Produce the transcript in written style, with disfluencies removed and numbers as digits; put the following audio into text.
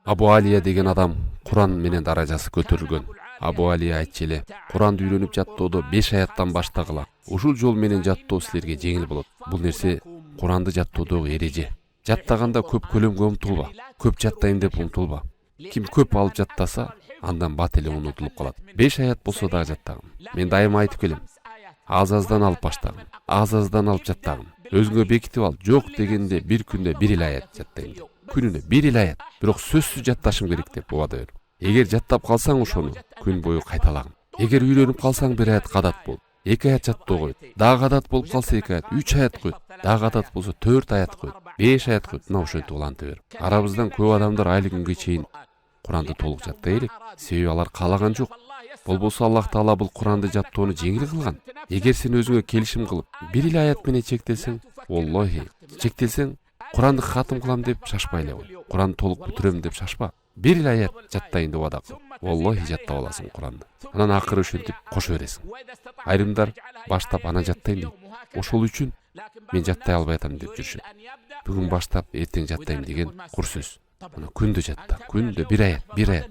Абу Алия деген адам Куран менен даражасы көтөрүлгөн. Абу Алия айтчу эле, Куранды үйрөнүп жаттоодо 5 аяттан баштагыла. Ушул жол менен жаттоо силерге жеңил болот. Бул нерсе Куранды жаттоодогу эреже. Жаттаганда көп көлөмгө умтулба. Көп жаттайм деп умтулба. Ким көп алып жаттаса, андан бат эле унутулуп калат. 5 аят болсо дагы жаттагын. Мен дайыма айтып келем. Аз-аздан алып баштагын. Аз-аздан алып жаттагын. Өзүңө бекитип ал. Жок дегенде бир күндө 1 эле аят жаттайм деп. Күнүнө 1 эле аят. Бирок сөзсүз жатташым керек деп убада бер. Эгер жаттап калсаң ошону күн бою кайталагын. Эгер үйлөнүп калсаң 1 аят кадат бол. 2 аят жаттоо койт. Дагы кадат болуп калса 2 аят, 3 аят койт. Дагы кадат болсо 4 аят койт. 5 аят койт. Мына ошентип уланта бер. Арабыздан көп адамдар айлы күнгө чейин Куранды толук жаттай элек. Себеби алар каалаган жок. Болбосо Аллах Таала бул Куранды жаттоону жеңил кылган. Эгер сен өзүңө келишим кылып, 1 эле аят менен чектелсең, Аллахи, чектелсең, Куранды хатым кылам деп шашпай эле кой. Куранды толук бүтүрөм деп шашпа. 1 эле аят жаттайын деп убада кыл. Аллахи жаттап аласың Куранды. Анан акыры ушинтип кошо бересиң. Айрымдар баштап ана жаттайм дейт. Ошол үчүн мен жаттай албай атам деп жүрүшөт. Бүгүн баштап эртең жаттайм деген кур сөз. Күндө жатта, күндө 1 аят, 1 аят.